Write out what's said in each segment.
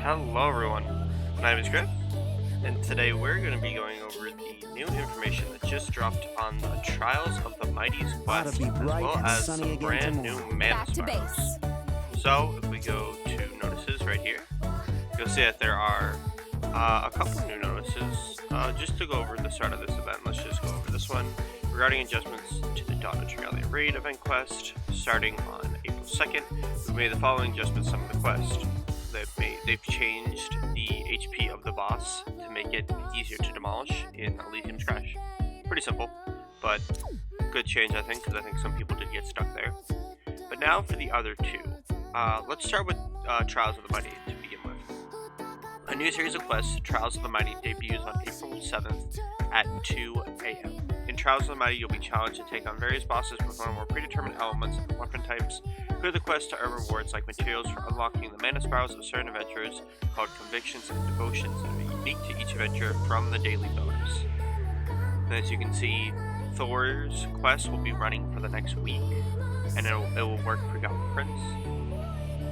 Hello everyone, my name is Griff, and today we're going to be going over the new information that just dropped on the Trials of the Mighty's quest, as well as some brand new mana spirals. So, if we go to notices right here, you'll see that there are a couple new notices. Just to go over the start of this event, let's just go over this one. Regarding adjustments to the Dawn of Gala raid event quest, starting on April 2nd, we made the following adjustments to some of the quest. They've changed the HP of the boss to make it easier to demolish in Elysium's Crash. Pretty simple, but good change I think, because I think some people did get stuck there. But now for the other two. Let's start with Trials of the Mighty to begin with. A new series of quests, Trials of the Mighty, debuts on April 7th at 2 AM. In Trials of the Mighty, you'll be challenged to take on various bosses with one or more predetermined elements and weapon types. Clear the quest to earn rewards like materials for unlocking the mana spirals of certain adventurers called Convictions and Devotions that are unique to each adventure from the daily bonus. And as you can see, Thor's quest will be running for the next week, and it will work for Gala Prince.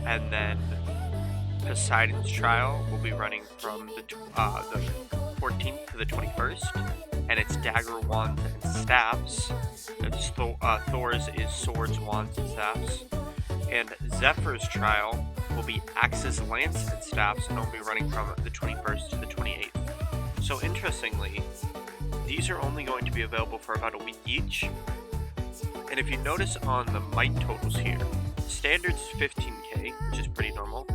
And then Poseidon's Trial will be running from the 14th to the 21st, and it's Dagger, Wands, and Staffs. It's Thor's is Swords, Wands, and Staffs. And Zephyr's Trial will be Axes, Lance, and Staffs, and it'll be running from the 21st to the 28th. So interestingly, these are only going to be available for about a week each. And if you notice on the might totals here, Standard's 15k, which is pretty normal.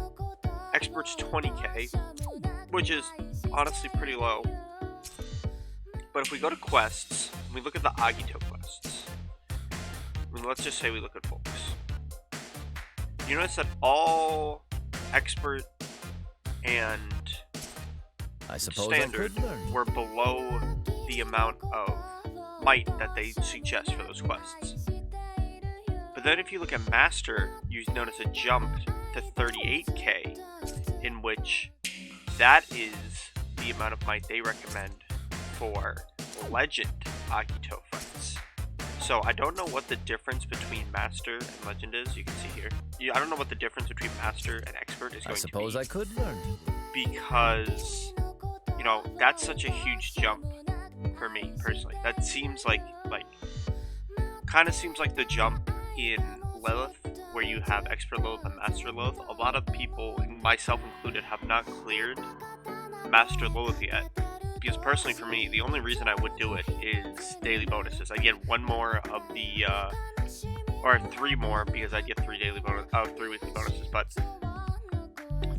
Expert's 20k, which is honestly pretty low. But if we go to quests, and we look at the Agito quests, I mean, let's just say we look at folks. You notice that all Expert and Standard were below the amount of might that they suggest for those quests. But then if you look at Master, you notice a jump to 38k, in which that is the amount of might they recommend for Legend Agito fights. So I don't know what the difference between Master and Legend is. You can see here. I don't know what the difference between Master and Expert is going to be. I suppose I could learn. Because, you know, that's such a huge jump for me personally. That seems kind of seems like the jump in Lilith, where you have Expert Lilith and Master Lilith. A lot of people, myself included, have not cleared Master Lilith yet. Because personally for me, the only reason I would do it is daily bonuses. I get one more of the, or three more, because I get 3 weekly bonuses, but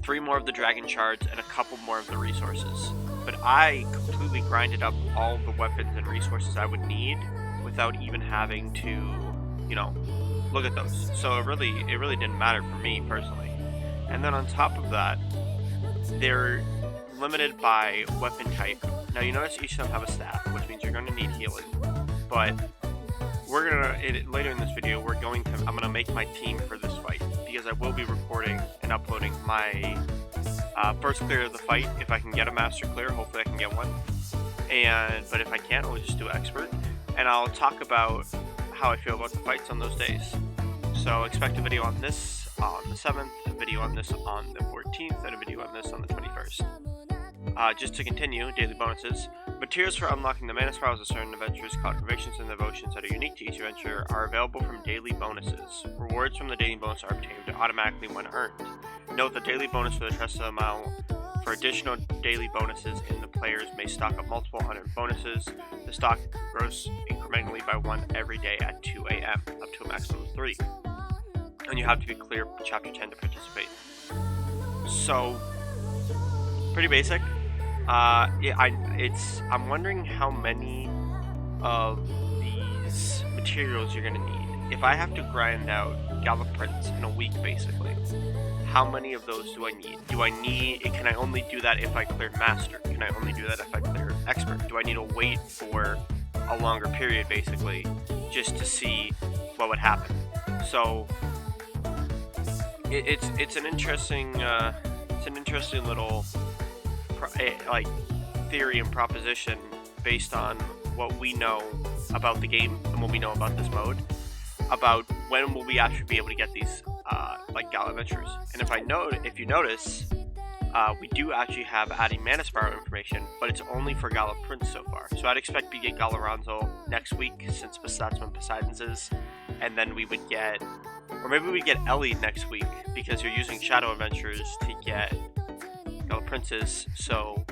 3 more of the Dragon Shards and a couple more of the resources. But I completely grinded up all the weapons and resources I would need without even having to, you know, look at those. So it really didn't matter for me personally. And then on top of that, they're limited by weapon type. Now you notice each of them have a staff, which means you're going to need healing. But we're gonna later in this video, I'm gonna make my team for this fight, because I will be recording and uploading my first clear of the fight. If I can get a master clear, hopefully I can get one. But if I can't, I'll just do expert, and I'll talk about how I feel about the fights on those days. So expect a video on this on the 7th, a video on this on the 14th, and a video on this on the 21st. Just to continue, daily bonuses. Materials for unlocking the mana spirals of certain adventures called Convictions and Devotions that are unique to each adventure are available from daily bonuses. Rewards from the daily bonus are obtained automatically when earned. Note the daily bonus for the Trust of the Mile. For additional daily bonuses in the players may stock up multiple unearned bonuses. The stock grows incrementally by 1 every day at 2 AM, up to a maximum of 3. And you have to be clear Chapter 10 to participate. So, pretty basic. I'm wondering how many of these materials you're gonna need. If I have to grind out Gala Prince in a week, basically, how many of those do I need? Can I only do that if I cleared Master? Can I only do that if I clear Expert? Do I need to wait for a longer period, basically, just to see what would happen? So it's an interesting little theory and proposition based on what we know about the game and what we know about this mode, about when will we actually be able to get these Gala adventures. And if you notice, we do actually have adding Mana Spiral information, but it's only for Gala Prince so far. So I'd expect we get Galaranzo next week, since that's when Poseidon's is, and then we would get, or maybe we get Ellie next week, because you're using Shadow Adventures to get Gala Princes, so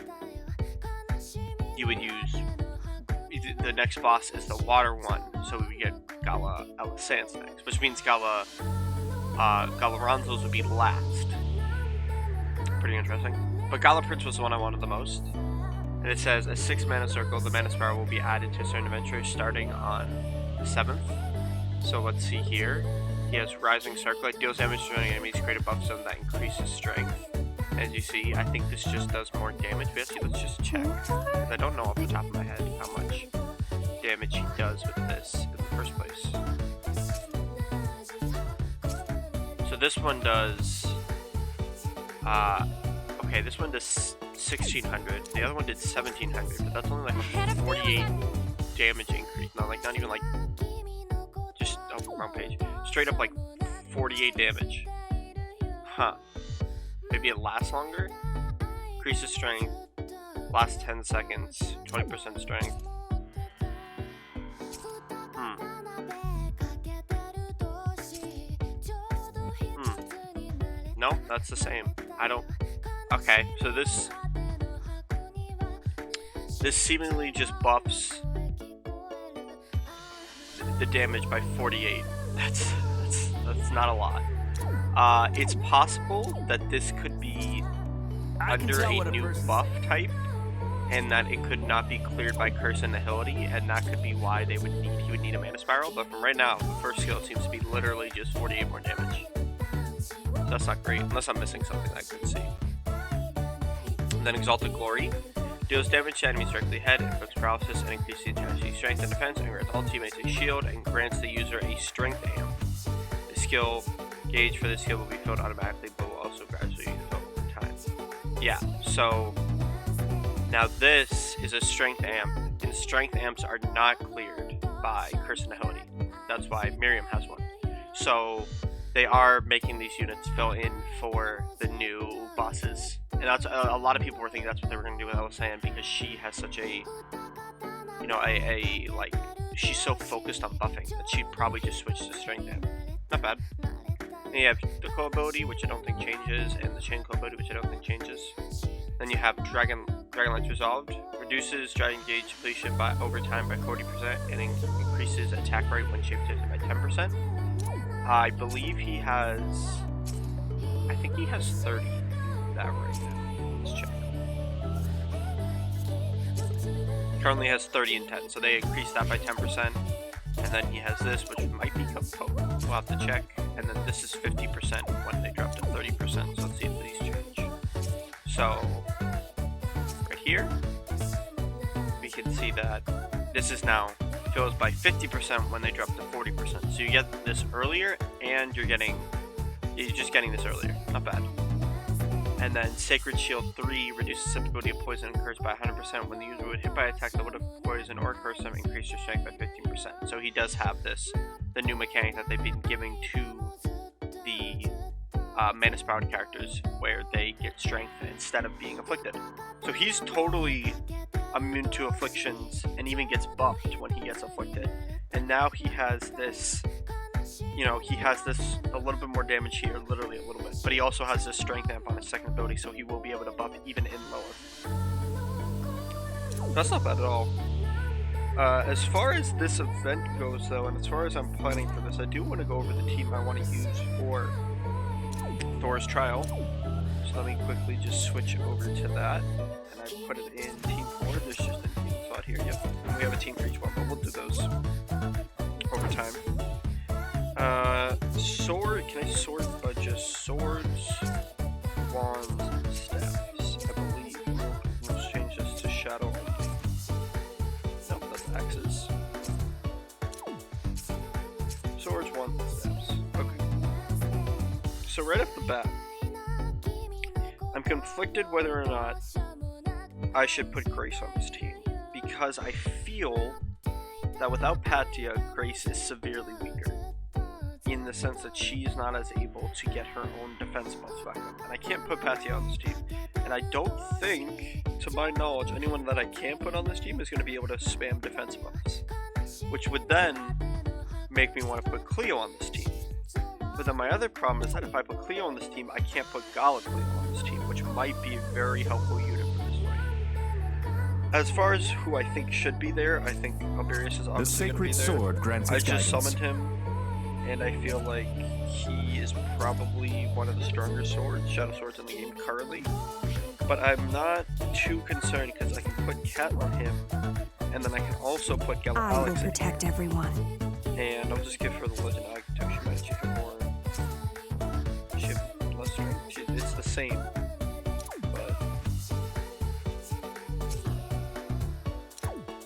you would use, the next boss is the water one, so we would get Gala Sans next, which means Galaranzos would be last. Pretty interesting. But Gala Prince was the one I wanted the most. And it says, a 6 mana circle, the Mana Spiral will be added to certain adventures starting on the 7th. So let's see here. He has Rising Circle. It deals damage to enemies, create a buff zone that increases strength. As you see, I think this just does more damage. But actually, let's just check. Because I don't know off the top of my head how much damage he does with this in the first place. So this one does... okay, this one does 1600. The other one did 1700, but that's only like a 48 damage increase. No, like not even like just wrong page. Straight up like 48 damage. Huh. Maybe it lasts longer. Increases strength. Lasts 10 seconds. 20% strength. No, that's the same. I don't... Okay, so this seemingly just buffs the damage by 48. That's not a lot. It's possible that this could be under a new buff type, and that it could not be cleared by Curse and Nihility, and that could be why he would need a Mana Spiral. But from right now, the first skill seems to be literally just 48 more damage. That's not great, unless I'm missing something I couldn't see. And then Exalted Glory. Deals damage to enemies directly ahead, inflicts paralysis, and increases the entirety strength and defense, and grants all teammates a shield, and grants the user a strength amp. The skill gauge for this skill will be filled automatically, but will also gradually fill over time. Yeah, so now this is a strength amp, and strength amps are not cleared by Curse and Nihility. That's why Miriam has one. So they are making these units fill in for the new bosses. And that's a lot of people were thinking that's what they were going to do with Elisand, because she has such a, you know, like, she's so focused on buffing that she'd probably just switch to strength amp. Not bad. And you have the Claw ability, which I don't think changes, and the Chain Claw ability, which I don't think changes. Then you have Dragonlance Resolved. Reduces Dragon Gauge depletion by over time by 40%, and increases attack rate when shapeshifted by 10%. I believe he has... I think he has 30 that right now. Let's check. Currently has 30 and 10, so they increased that by 10%. And then he has this, which might become potent. We'll have to check. And then this is 50% when they drop to 30%, so let's see if these change. So, right here, we can see that this is now fills by 50% when they drop to 40%. So you get this earlier, and you're just getting this earlier. Not bad. And then Sacred Shield 3 reduces susceptibility of poison and curse by 100% when the user would hit by an attack that would have poison or curse them, increase their strength by 15%. So he does have this, the new mechanic that they've been giving to the Mana Spiral characters, where they get strength instead of being afflicted. So he's totally immune to afflictions, and even gets buffed when he gets afflicted. And now he has this, you know, he has this a little bit more damage here, literally a little bit. But he also has this strength amp on his second ability, so he will be able to buff even in lower. That's not bad at all. As far as this event goes, though, and as far as I'm planning for this, I do want to go over the team I want to use for Thor's Trial. So let me quickly just switch over to that. And I put it in Team 4. There's just a team slot here. Yep. And we have a team for each one, but we'll do those over time. Sword. Can I sort by just swords, wands, and staffs? I believe. Let's change this to shadow. Nope, that's axes. Swords, wands, and staffs. Okay. So right off the bat, I'm conflicted whether or not I should put Grace on this team, because I feel that without Patia, Grace is severely weaker, in the sense that she is not as able to get her own defense buffs back up. And I can't put Patia on this team. And I don't think, to my knowledge, anyone that I can put on this team is going to be able to spam defense buffs. Which would then make me want to put Cleo on this team. But then my other problem is that if I put Cleo on this team, I can't put Gala Cleo on this team, which might be a very helpful unit for this fight. As far as who I think should be there, I think Alberius is obviously going to be there. The Sacred Sword grants I us just guidance. summoned him, and I feel like he is probably one of the stronger shadow swords in the game currently. But I'm not too concerned because I can put Cat on him, and then I can also put Gala I will Alex in. protect everyone. And I'll just give her the Legend Architect. She might actually have more. She have less strength. It's the same. But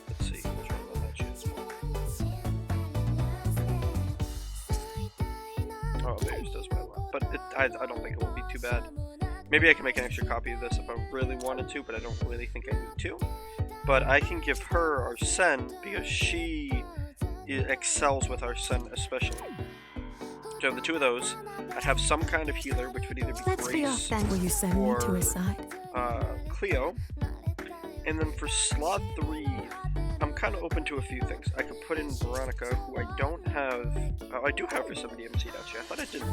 let's see. Which one will that choose more? Oh, theirs does what I want. But I don't think it will be too bad. Maybe I can make an extra copy of this if I really wanted to, but I don't really think I need to. But I can give her Arsene because she excels with Arsene especially. So the two of those, I'd have some kind of healer, which would either be Let's be off Grace then. Will you send me to or his side? Cleo. And then for slot 3, I'm kind of open to a few things. I could put in Veronica, who I don't have. I do have for 70 MC actually. I thought I didn't.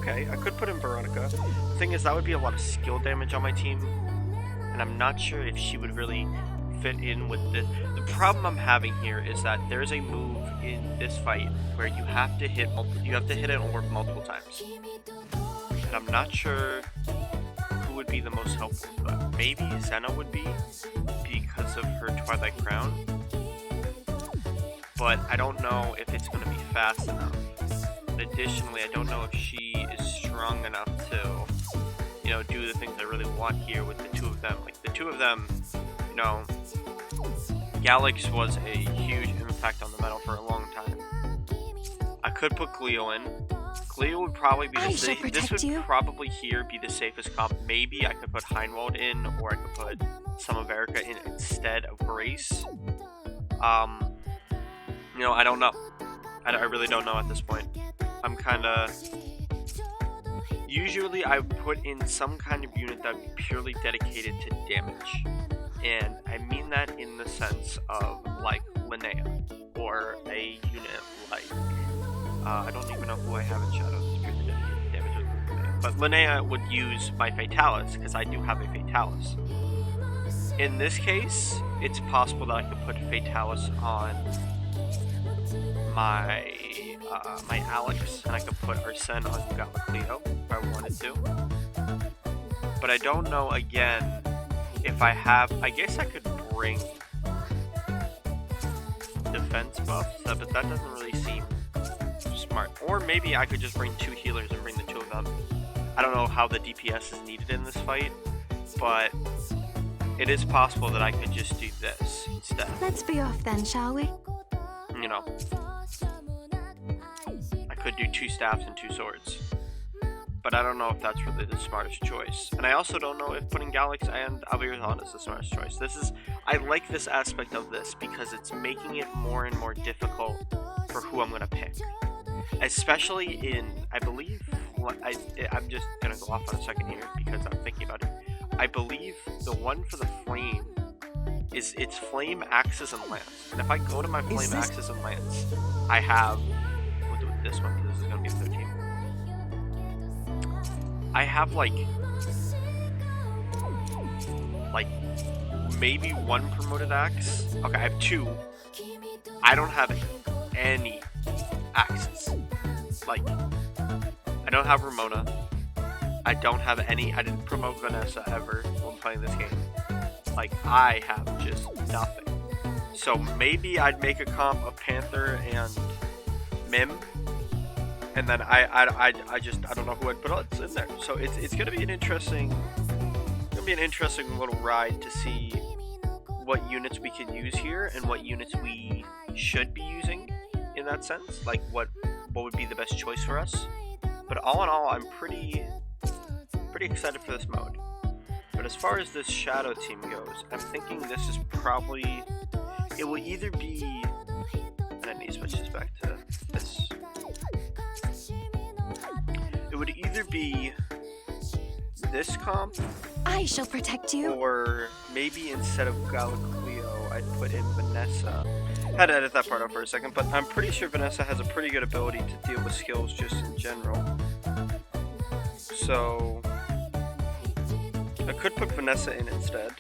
Okay, I could put in Veronica. The thing is, that would be a lot of skill damage on my team, and I'm not sure if she would really fit in with this. The problem I'm having here is that there's a move in this fight where you have to hit an orb multiple times, and I'm not sure who would be the most helpful for that. Maybe Senna would be because of her Twilight Crown, but I don't know if it's going to be fast enough. Additionally, I don't know if she is strong enough to, do the things I really want here with the two of them. Like, the two of them, Galax was a huge impact on the meta for a long time. I could put Cleo in. Cleo would probably be this would probably here be the safest comp. Maybe I could put Heinwald in, or I could put some of Erica in instead of Grace. I don't know. I really don't know at this point. I'm kinda... Usually I put in some kind of unit that would be purely dedicated to damage. And I mean that in the sense of, like, Linnea. Or a unit like... I don't even know who I have in Shadow that's purely dedicated to damage with Linnea. But Linnea would use my Fatalis, because I do have a Fatalis. In this case, it's possible that I could put Fatalis on my Alex, and I could put Arsene on Gala Cleo if I wanted to. But I don't know, again, if I guess I could bring defense buffs, but that doesn't really seem smart. Or maybe I could just bring 2 healers and bring the 2 of them. I don't know how the DPS is needed in this fight, but it is possible that I could just do this instead. Let's be off then, shall we? I could do 2 staffs and 2 swords. But I don't know if that's really the smartest choice. And I also don't know if putting Galax and Alberizon is the smartest choice. I like this aspect of this because it's making it more and more difficult for who I'm going to pick. Especially in, I believe, I'm just going to go off on a second here because I'm thinking about it. I believe the one for the flame it's flame, axes, and lance. And if I go to my flame, axes, and lance, I have... We'll do this one because this is going to be 13. I have like maybe 1 promoted axe. Okay, I have 2. I don't have any axes. Like, I don't have Ramona. I don't have any. I didn't promote Vanessa ever when playing this game. Like, I have just nothing. So maybe I'd make a comp of Panther and Mim. And then I don't know who I'd put in there. So it's gonna be an interesting little ride to see what units we can use here and what units we should be using in that sense. Like what would be the best choice for us. But all in all, I'm pretty excited for this mode. But as far as this Shadow team goes, I'm thinking this is probably... It will either be... And I need to switch this back to this. It would either be this comp, I shall protect you. or maybe instead of Gala, I'd put in Vanessa. Had to edit that part out for a second, but I'm pretty sure Vanessa has a pretty good ability to deal with skills just in general. So I could put Vanessa in instead.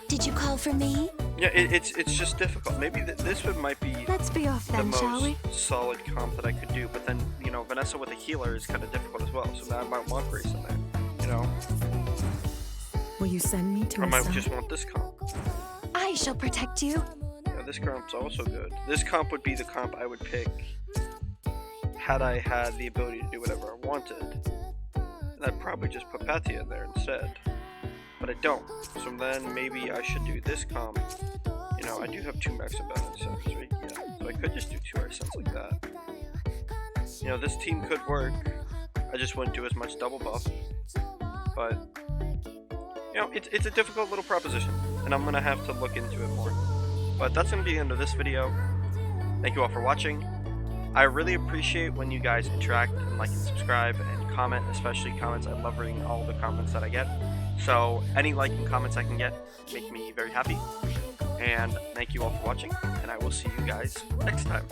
Did you call for me? Yeah, it's just difficult. Maybe this one might be Let's be off the then, shall we? most solid comp that I could do, but then, you know, Vanessa with a healer is kind of difficult as well, so I might want Grace in there, you know? Will you send me to Or I a might sun? just want this comp. I shall protect you. Yeah, this comp's also good. This comp would be the comp I would pick had I had the ability to do whatever I wanted. And I'd probably just put Pathia in there instead. But I don't. So then maybe I should do this comp. You know, I do have 2 max abundance sets, right? Yeah. So I could just do 2 accents like that. You know, this team could work. I just wouldn't do as much double buff. But, you know, it's a difficult little proposition. And I'm going to have to look into it more. But that's going to be the end of this video. Thank you all for watching. I really appreciate when you guys interact and like and subscribe and comment, especially comments. I love reading all the comments that I get. So any like and comments I can get make me very happy. And thank you all for watching, and I will see you guys next time.